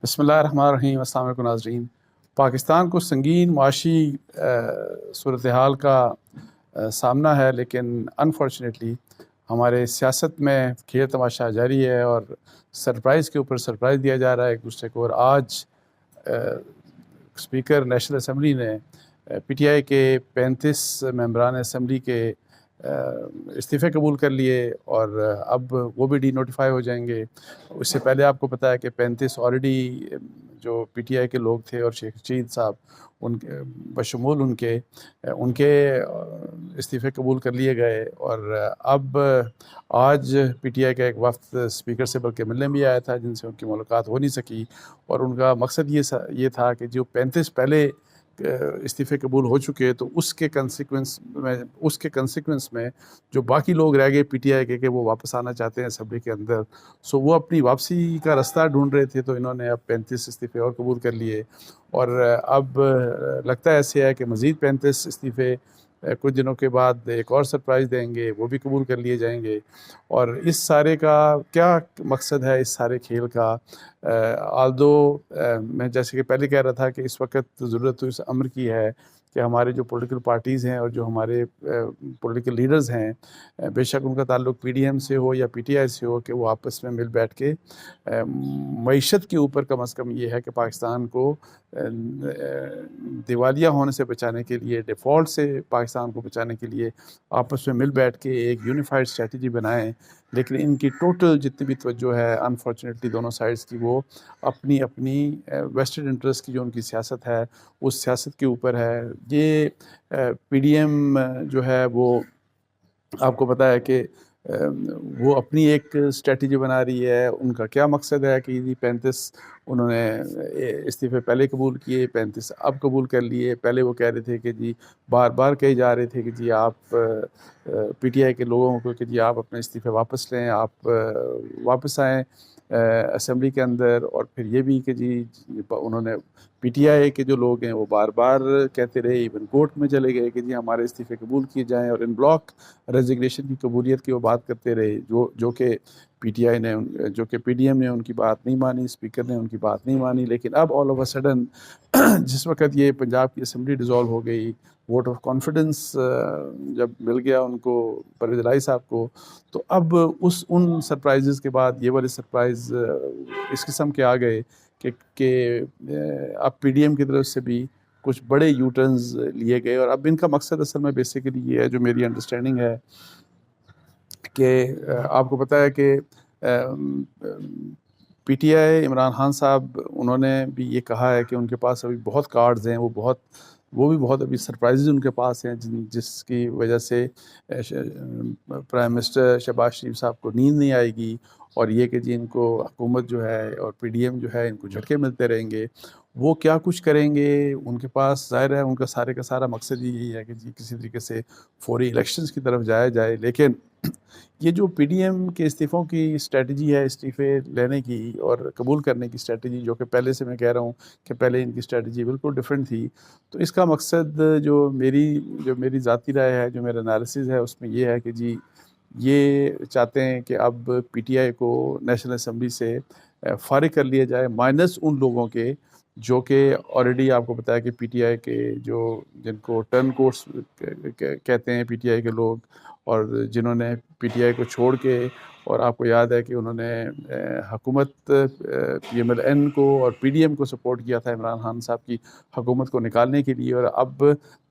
بسم اللہ الرحمن الرحیم۔ السلام علیکم ناظرین۔ پاکستان کو سنگین معاشی صورتحال کا سامنا ہے، لیکن انفارچونیٹلی ہمارے سیاست میں کھیل تماشا جاری ہے اور سرپرائز کے اوپر سرپرائز دیا جا رہا ہے ایک دوسرے کو۔ اور آج اسپیکر نیشنل اسمبلی نے پی ٹی آئی کے 35 ممبران اسمبلی کے استعفے قبول کر لیے اور اب وہ بھی ڈی نوٹیفائی ہو جائیں گے۔ اس سے پہلے آپ کو پتہ ہے کہ 35 آلریڈی جو پی ٹی آئی کے لوگ تھے اور شیخ رشید صاحب ان کے بشمول ان کے استعفے قبول کر لیے گئے۔ اور اب آج پی ٹی آئی کا ایک وفد اسپیکر سے بلکہ ملنے بھی آیا تھا، جن سے ان کی ملاقات ہو نہیں سکی، اور ان کا مقصد یہ تھا کہ جو 35 پہلے استعفے قبول ہو چکے تو اس کے کنسیکوینس میں جو باقی لوگ رہ گئے پی ٹی آئی کے کہ وہ واپس آنا چاہتے ہیں اسمبلی کے اندر، وہ اپنی واپسی کا رستہ ڈھونڈ رہے تھے، تو انہوں نے اب 35 استعفے اور قبول کر لیے۔ اور اب لگتا ہے ایسے ہے کہ مزید 35 استعفے کچھ دنوں کے بعد ایک اور سرپرائز دیں گے، وہ بھی قبول کر لیے جائیں گے۔ اور اس سارے کا کیا مقصد ہے، اس سارے کھیل کا؟ آلدو میں جیسے کہ پہلے کہہ رہا تھا کہ اس وقت ضرورت تو اس امر کی ہے کہ ہمارے جو پولیٹیکل پارٹیز ہیں اور جو ہمارے پولیٹیکل لیڈرز ہیں، بے شک ان کا تعلق پی ڈی ایم سے ہو یا پی ٹی آئی سے ہو، کہ وہ آپس میں مل بیٹھ کے معیشت کے اوپر کم از کم یہ ہے کہ پاکستان کو دیوالیہ ہونے سے بچانے کے لیے، ڈیفالٹ سے پاکستان کو بچانے کے لیے آپس میں مل بیٹھ کے ایک یونیفائڈ اسٹریٹجی بنائیں۔ لیکن ان کی ٹوٹل جتنی بھی توجہ ہے انفارچونیٹلی دونوں سائڈز کی، وہ اپنی ویسٹڈ انٹرسٹ کی جو ان کی سیاست ہے اس سیاست کے اوپر ہے۔ یہ پی ڈی ایم جو ہے وہ آپ کو پتہ ہے کہ وہ اپنی ایک اسٹریٹجی بنا رہی ہے۔ ان کا کیا مقصد ہے کہ یہ 35 انہوں نے استعفے پہلے قبول کیے، 35 اب قبول کر لیے۔ پہلے وہ کہہ رہے تھے کہ جی بار بار کہے جا رہے تھے کہ جی آپ پی ٹی آئی کے لوگوں کو کہ جی آپ اپنے استعفے واپس لیں، آپ واپس آئیں اسمبلی کے اندر۔ اور پھر یہ بھی کہ جی انہوں نے پی ٹی آئی کے جو لوگ ہیں وہ بار بار کہتے رہے، ایون کورٹ میں چلے گئے کہ جی ہمارے استعفے قبول کیے جائیں، اور ان بلاک ریزگنیشن کی قبولیت کی وہ بات کرتے رہے، جو کہ پی ٹی آئی نے، جو کہ پی ڈی ایم نے ان کی بات نہیں مانی، اسپیکر نے ان کی بات نہیں مانی۔ لیکن اب آل آف اے سڈن جس وقت یہ پنجاب کی اسمبلی ڈیزالو ہو گئی، ووٹ آف کانفیڈنس جب مل گیا ان کو، پرویز الہی صاحب کو، تو اب ان سرپرائزز کے بعد یہ والے سرپرائز اس قسم کے آ گئے کہ اب پی ڈی ایم کی طرف سے بھی کچھ بڑے یو ٹرنز لیے گئے۔ اور اب ان کا مقصد اصل میں بیسیکلی یہ ہے، جو میری انڈرسٹینڈنگ ہے، کہ آپ کو پتہ ہے کہ P T I Imran Khan صاحب انہوں نے بھی یہ کہا ہے کہ ان کے پاس ابھی بہت کارڈز ہیں، وہ بھی بہت ابھی سرپرائزز ان کے پاس ہیں، جس کی وجہ سے پرائم منسٹر شہباز شریف صاحب کو نیند نہیں آئے گی، اور یہ کہ جی ان کو حکومت جو ہے اور پی ڈی ایم جو ہے ان کو جھٹکے ملتے رہیں گے۔ وہ کیا کچھ کریں گے ان کے پاس، ظاہر ہے ان کا سارے کا سارا مقصد یہی ہے کہ جی کسی طریقے سے فوری الیکشنز کی طرف جایا جائے۔ لیکن یہ جو پی ڈی ایم کے استعفوں کی اسٹریٹجی ہے، استعفے لینے کی اور قبول کرنے کی اسٹریٹجی، جو کہ پہلے سے میں کہہ رہا ہوں کہ پہلے ان کی اسٹریٹجی بالکل ڈیفرنٹ تھی، تو اس کا مقصد جو میری ذاتی رائے ہے، جو میرا انالیسز ہے، اس میں یہ ہے کہ جی یہ چاہتے ہیں کہ اب پی ٹی آئی کو نیشنل اسمبلی سے فارغ کر لیا جائے، مائنس ان لوگوں کے جو کہ آلریڈی آپ کو پتہ ہے کہ پی ٹی آئی کے جن کو ٹرن کورس کہتے ہیں پی ٹی آئی کے لوگ، اور جنہوں نے پی ٹی آئی کو چھوڑ کے، اور آپ کو یاد ہے کہ انہوں نے حکومت پی ایم ایل این کو اور پی ڈی ایم کو سپورٹ کیا تھا عمران خان صاحب کی حکومت کو نکالنے کے لیے، اور اب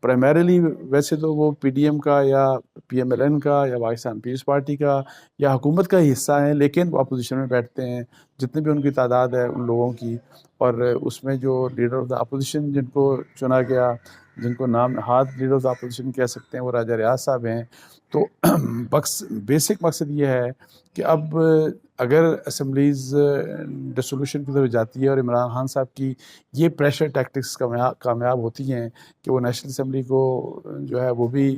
پرائمریلی ویسے تو وہ پی ڈی ایم کا یا پی ایم ایل این کا یا پاکستان پیپلز پارٹی کا یا حکومت کا ہی حصہ ہیں، لیکن وہ اپوزیشن میں بیٹھتے ہیں، جتنے بھی ان کی تعداد ہے ان لوگوں کی۔ اور اس میں جو لیڈر آف دا اپوزیشن جن کو چنا گیا، جن کو نام ہاتھ لیڈر آف دا اپوزیشن کہہ سکتے ہیں، وہ راجہ ریاض صاحب ہیں۔ تو بیسک مقصد یہ ہے کہ اب اگر اسمبلیز ڈسولوشن کی طرف جاتی ہے اور عمران خان صاحب کی یہ پریشر ٹیکٹکس کامیاب ہوتی ہیں کہ وہ نیشنل اسمبلی کو جو ہے وہ بھی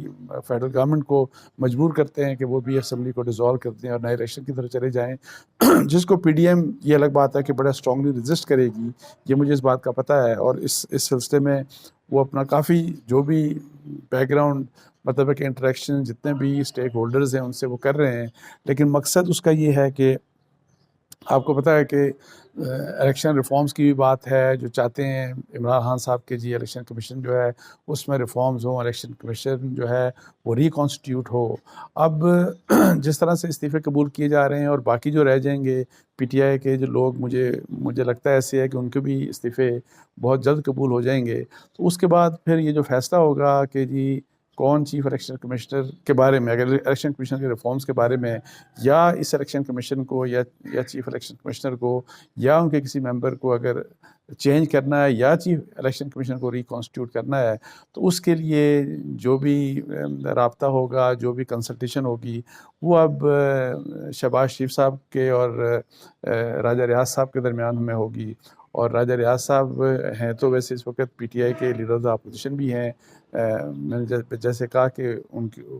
فیڈرل گورنمنٹ کو مجبور کرتے ہیں کہ وہ بھی اسمبلی کو ڈیزالو کرتے ہیں اور نئے الیکشن کی طرف چلے جائیں، جس کو پی ڈی ایم یہ الگ بات ہے کہ بڑا اسٹرانگلی ریزسٹ کرے گی، یہ مجھے اس بات کا پتہ ہے۔ اور اس سلسلے میں وہ اپنا کافی جو بھی بیک گراؤنڈ مطلب ہے کہ انٹریکشن جتنے بھی اسٹیک ہولڈرز ہیں ان سے وہ کر رہے ہیں، لیکن مقصد اس کا یہ ہے کہ آپ کو پتہ ہے کہ الیکشن ریفارمز کی بھی بات ہے، جو چاہتے ہیں عمران خان صاحب کے جی الیکشن کمیشن جو ہے اس میں ریفارمز ہوں، الیکشن کمیشن جو ہے وہ ریکانسٹیٹیوٹ ہو۔ اب جس طرح سے استعفے قبول کیے جا رہے ہیں اور باقی جو رہ جائیں گے پی ٹی آئی کے جو لوگ، مجھے لگتا ہے ایسے ہے کہ ان کے بھی استعفے بہت جلد قبول ہو جائیں گے، تو اس کے بعد پھر یہ جو فیصلہ ہوگا کہ جی کون چیف الیکشن کمشنر کے بارے میں، اگر الیکشن کمیشن کے ریفارمز کے بارے میں یا اس الیکشن کمیشن کو یا چیف الیکشن کمشنر کو یا ان کے کسی ممبر کو اگر چینج کرنا ہے یا چیف الیکشن کمیشن کو ریکانسٹیٹیوٹ کرنا ہے، تو اس کے لیے جو بھی رابطہ ہوگا، جو بھی کنسلٹیشن ہوگی، وہ اب شہباز شریف صاحب کے اور راجہ ریاض صاحب کے درمیان میں ہوگی۔ اور راجہ ریاض صاحب ہیں تو ویسے اس وقت پی ٹی آئی کے لیڈر آف دا اپوزیشن بھی ہیں، میں نے جیسے کہا کہ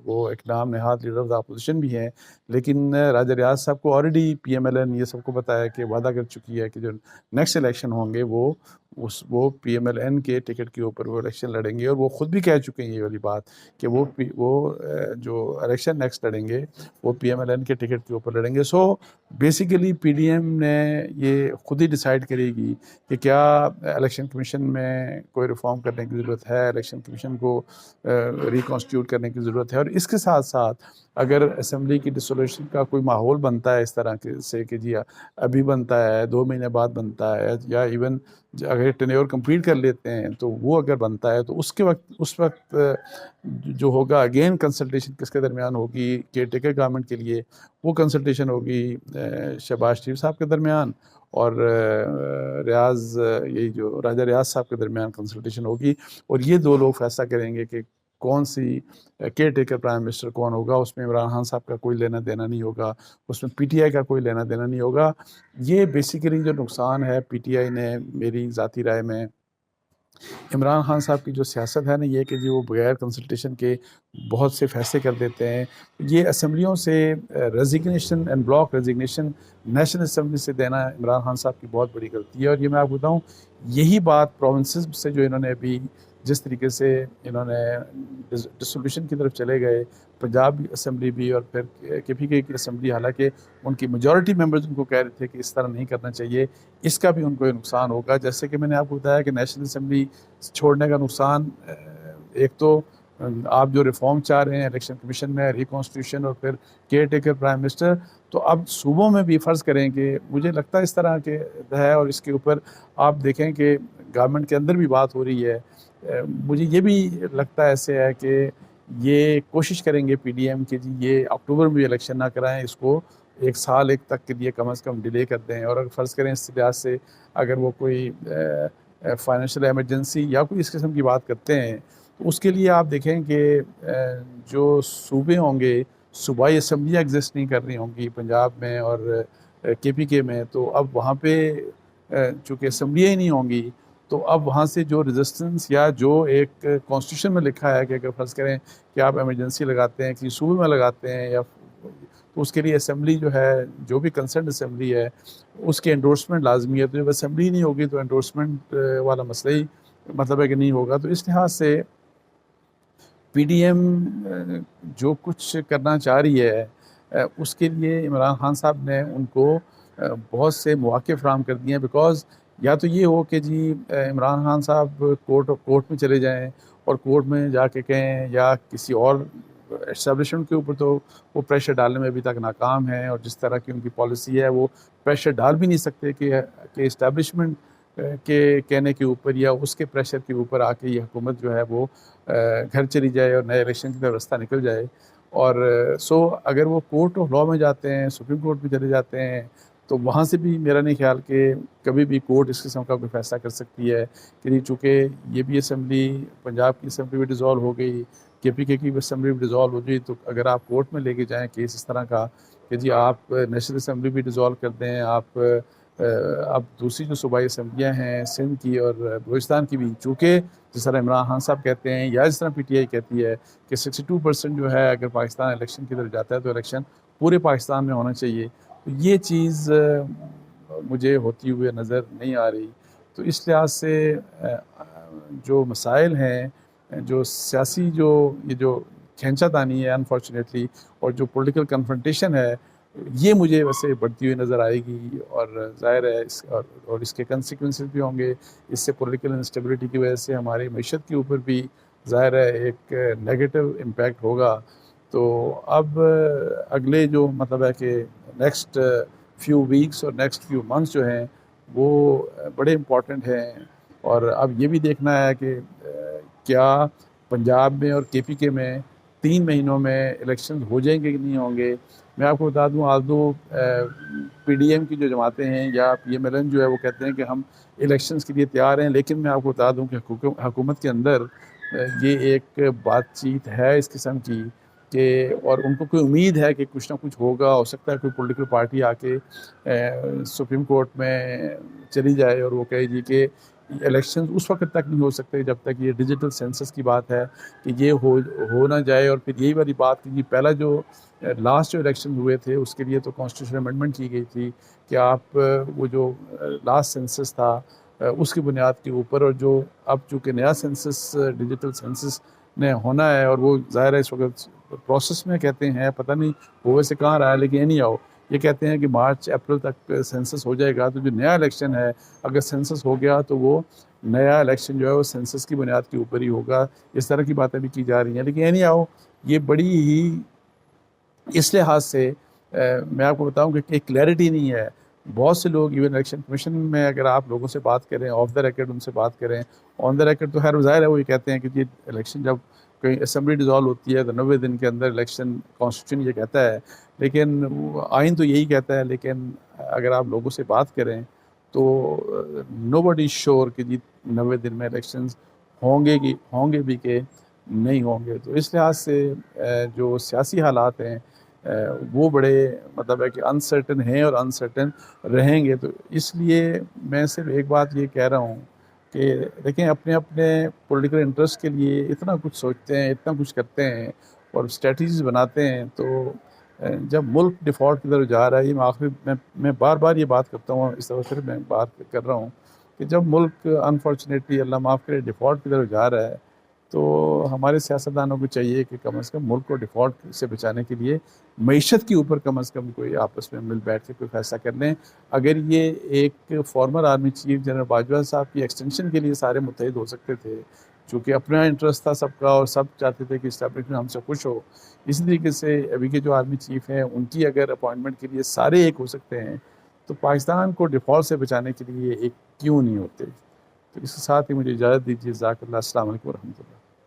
وہ ایک نام نہاد لیڈر آف دا اپوزیشن بھی ہیں، لیکن راجہ ریاض صاحب کو already P M L N یہ سب کو بتایا کہ وعدہ کر چکی ہے کہ جو نیکسٹ الیکشن ہوں گے وہ پی ایم ایل این کے ٹکٹ کے اوپر وہ الیکشن لڑیں گے، اور وہ خود بھی کہہ چکے ہیں یہ والی بات کہ وہ جو الیکشن نیکسٹ لڑیں گے وہ پی ایم ایل این کے ٹکٹ کے اوپر لڑیں گے۔ So basically P D M نے یہ خود ہی ڈیسائیڈ کرے گی کہ کیا الیکشن کمیشن میں کوئی ریفارم کرنے کی ضرورت ہے، الیکشن کمیشن کو ریکانسٹیٹیوٹ کرنے کی ضرورت ہے، اور اس کے ساتھ ساتھ اگر اسمبلی کی ڈسولوشن کا کوئی ماحول بنتا ہے اس طرح سے کہ جی ابھی بنتا ہے، 2 مہینے بعد بنتا ہے، یا ایون اگر ٹینیور کمپلیٹ کر لیتے ہیں تو وہ اگر بنتا ہے تو اس وقت جو ہوگا اگین کنسلٹیشن کس کے درمیان ہوگی، کیئر ٹیکر گورنمنٹ کے لیے وہ کنسلٹیشن ہوگی شہباز شریف صاحب کے درمیان اور یہی جو راجہ ریاض صاحب کے درمیان کنسلٹیشن ہوگی، اور یہ دو لوگ فیصلہ کریں گے کہ کون سی کیئر ٹیکر پرائم منسٹر کون ہوگا۔ اس میں عمران خان صاحب کا کوئی لینا دینا نہیں ہوگا، اس میں پی ٹی آئی کا کوئی لینا دینا نہیں ہوگا۔ یہ بیسیکلی جو نقصان ہے پی ٹی آئی نے، میری ذاتی رائے میں، عمران خان صاحب کی جو سیاست ہے نا، یہ کہ جی وہ بغیر کنسلٹیشن کے بہت سے فیصلے کر دیتے ہیں۔ یہ اسمبلیوں سے resignation and block resignation national assembly سے دینا عمران خان صاحب کی بہت بڑی غلطی ہے، اور یہ میں آپ کو بتاؤں یہی بات پروونسز سے جو انہوں نے ابھی جس طریقے سے انہوں نے ڈسولوشن کی طرف چلے گئے، پنجاب اسمبلی بھی اور پھر کے پی کے کی اسمبلی، حالانکہ ان کی میجورٹی ممبرز ان کو کہہ رہے تھے کہ اس طرح نہیں کرنا چاہیے، اس کا بھی ان کو نقصان ہوگا۔ جیسے کہ میں نے آپ کو بتایا کہ نیشنل اسمبلی چھوڑنے کا نقصان، ایک تو آپ جو ریفارم چاہ رہے ہیں الیکشن کمیشن میں، ریکانسٹیٹیوشن اور پھر کیئر ٹیکر پرائم منسٹر، تو اب صوبوں میں بھی فرض کریں کہ مجھے لگتا ہے اس طرح کے ہے، اور اس کے اوپر آپ دیکھیں کہ گورنمنٹ کے اندر بھی بات ہو رہی ہے۔ مجھے یہ بھی لگتا ہے ایسے ہے کہ یہ کوشش کریں گے پی ڈی ایم کہ جی یہ اکتوبر میں بھی الیکشن نہ کرائیں، اس کو 1 سال ایک تک کے لیے کم از کم ڈیلے کر دیں، اور اگر فرض کریں اس لحاظ سے اگر وہ کوئی فائنینشیل ایمرجنسی یا کوئی اس قسم کی بات کرتے ہیں، تو اس کے لیے آپ دیکھیں کہ جو صوبے ہوں گے، صوبائی اسمبلیاں ایگزسٹ نہیں کر رہی ہوں گی پنجاب میں اور کے پی کے میں، تو اب وہاں پہ چونکہ اسمبلیاں ہی نہیں ہوں گی، تو اب وہاں سے جو ریزسٹنس یا جو ایک کانسٹیٹیوشن میں لکھا ہے کہ اگر فرض کریں کہ آپ ایمرجنسی لگاتے ہیں کسی صوبے میں لگاتے ہیں، یا تو اس کے لیے اسمبلی جو ہے، جو بھی کنسرن اسمبلی ہے، اس کے انڈورسمنٹ لازمی ہے۔ تو جب اسمبلی نہیں ہوگی تو انڈورسمنٹ والا مسئلہ ہی مطلب ہے کہ نہیں ہوگا۔ تو اس لحاظ سے پی ڈی ایم جو کچھ کرنا چاہ رہی ہے، اس کے لیے عمران خان صاحب نے ان کو بہت سے مواقع فراہم کر دیے ہیں، بیکاز یا تو یہ ہو کہ جی عمران خان صاحب کورٹ میں چلے جائیں اور کورٹ میں جا کے کہیں، یا کسی اور اسٹیبلشمنٹ کے اوپر تو وہ پریشر ڈالنے میں ابھی تک ناکام ہیں، اور جس طرح کی ان کی پالیسی ہے وہ پریشر ڈال بھی نہیں سکتے کہ اسٹیبلشمنٹ کے کہنے کے اوپر یا اس کے پریشر کے اوپر آ کے یہ حکومت جو ہے وہ گھر چلی جائے اور نئے الیکشن کی طرف راستہ نکل جائے۔ اور اگر وہ کورٹ آف لاء میں جاتے ہیں، سپریم کورٹ میں چلے جاتے ہیں، تو وہاں سے بھی میرا نہیں خیال کہ کبھی بھی کورٹ اس قسم کا کوئی فیصلہ کر سکتی ہے کہ چونکہ یہ بھی اسمبلی، پنجاب کی اسمبلی بھی ڈیزالو ہو گئی، کے پی کے کی اسمبلی بھی ڈیزالو ہو گئی، تو اگر آپ کورٹ میں لے کے جائیں کیس اس طرح کا کہ جی آپ نیشنل اسمبلی بھی ڈیزالو کر دیں، آپ اب دوسری جو صوبائی اسمبلیاں ہیں سندھ کی اور بلوچستان کی بھی، چونکہ جس طرح عمران خان صاحب کہتے ہیں یا جس طرح پی ٹی آئی کہتی ہے کہ 62% جو ہے اگر پاکستان الیکشن کی طرف جاتا ہے تو الیکشن پورے پاکستان میں ہونا چاہیے، تو یہ چیز مجھے ہوتی ہوئے نظر نہیں آ رہی۔ تو اس لحاظ سے جو مسائل ہیں، جو سیاسی یہ جو کھینچا تانی ہے انفارچونیٹلی، اور جو پولیٹیکل کنفرنٹیشن ہے، یہ مجھے ویسے بڑھتی ہوئی نظر آئے گی، اور ظاہر ہے اور اس کے کنسیکوینسز بھی ہوں گے. اس سے پولیٹیکل انسٹیبلٹی کی وجہ سے ہماری معیشت کے اوپر بھی ظاہر ہے ایک نیگیٹو امپیکٹ ہوگا. تو اب اگلے جو مطلب ہے کہ نیکسٹ فیو ویکس اور نیکسٹ فیو منتھس جو ہیں وہ بڑے امپورٹنٹ ہیں. اور اب یہ بھی دیکھنا ہے کہ کیا پنجاب میں اور کے پی کے میں 3 مہینوں میں الیکشن ہو جائیں گے کہ نہیں ہوں گے. میں آپ کو بتا دوں، آج دو پی ڈی ایم کی جو جماعتیں ہیں یا پی ایم ایل این جو ہے وہ کہتے ہیں کہ ہم الیکشنز کے لیے تیار ہیں، لیکن میں آپ کو بتا دوں کہ حکومت کے اندر یہ ایک بات چیت ہے اس قسم کی کہ، اور ان کو کوئی امید ہے کہ کچھ نہ کچھ ہوگا. ہو سکتا ہے کوئی پولیٹیکل پارٹی آ کے سپریم کورٹ میں چلی جائے اور وہ کہے جی کہ الیکشن اس وقت تک نہیں ہو سکتے جب تک یہ ڈیجیٹل سینسس کی بات ہے کہ یہ ہو نہ جائے. اور پھر یہی والی بات کہ پہلا جو لاسٹ جو الیکشن ہوئے تھے اس کے لیے تو کانسٹیٹیوشن امینڈمنٹ کی گئی تھی کہ آپ وہ جو لاسٹ سینسس تھا اس کی بنیاد کے اوپر، اور جو اب چونکہ نیا سینسس ڈیجیٹل سینسس نے ہونا ہے اور وہ ظاہر ہے اس وقت پروسیس میں کہتے ہیں، پتہ نہیں وہ ویسے کہاں رہا ہے، لیکن اینی ہاؤ یہ کہتے ہیں کہ مارچ اپریل تک سینسس ہو جائے گا. تو جو نیا الیکشن ہے اگر سینسس ہو گیا تو وہ نیا الیکشن جو ہے وہ سینسس کی بنیاد کے اوپر ہی ہوگا. اس طرح کی باتیں بھی کی جا رہی ہیں، لیکن اینی ہاؤ یہ بڑی ہی اس لحاظ سے میں آپ کو بتاؤں کہ ایک کلیئرٹی نہیں ہے. بہت سے لوگ ایون الیکشن کمیشن میں اگر آپ لوگوں سے بات کریں آف دا ریکارڈ ان سے بات کریں، آن دا ریکارڈ تو خیر ظاہر ہے وہ یہ کہتے ہیں کہ یہ الیکشن جب کہیں اسمبلی ڈیزالو ہوتی ہے تو 90 دن کے اندر الیکشن کانسٹیٹیوشن یہ کہتا ہے، لیکن آئین تو یہی کہتا ہے. لیکن اگر آپ لوگوں سے بات کریں تو نو بڈی شور کہ جی 90 دن میں الیکشنز ہوں گے بھی کہ نہیں ہوں گے. تو اس لحاظ سے جو سیاسی حالات ہیں وہ بڑے مطلب ہے کہ انسرٹن ہیں اور انسرٹن رہیں گے. تو اس لیے میں صرف ایک بات یہ کہہ رہا ہوں کہ دیکھیں اپنے اپنے پولیٹیکل انٹرسٹ کے لیے اتنا کچھ سوچتے ہیں، اتنا کچھ کرتے ہیں اور اسٹریٹجیز بناتے ہیں. تو جب ملک ڈیفالٹ کی طرف جا رہا ہے، یہ میں بار بار یہ بات کرتا ہوں، اس طرح پھر میں بات کر رہا ہوں کہ جب ملک انفارچونیٹلی اللہ معاف کرے ڈیفالٹ کی طرف جا رہا ہے تو ہمارے سیاستدانوں کو چاہیے کہ کم از کم ملک کو ڈیفالٹ سے بچانے کے لیے معیشت کے اوپر کم از کم کوئی آپس میں مل بیٹھ کے کوئی فیصلہ کر لیں. اگر یہ ایک former army chief general Bajwa صاحب کی ایکسٹینشن کے لیے سارے متحد ہو سکتے تھے، چونکہ اپنا انٹرسٹ تھا سب کا اور سب چاہتے تھے کہ اسٹیبلشمنٹ ہم سے خوش ہو، اسی طریقے سے ابھی کے جو آرمی چیف ہیں ان کی اگر اپوائنٹمنٹ کے لیے سارے ایک ہو سکتے ہیں تو پاکستان کو ڈیفالٹ سے بچانے کے لیے ایک کیوں نہیں ہوتے. تو اس کے ساتھ ہی مجھے اجازت دیجیے. جزاک اللہ. السلام علیکم ورحمۃ اللہ.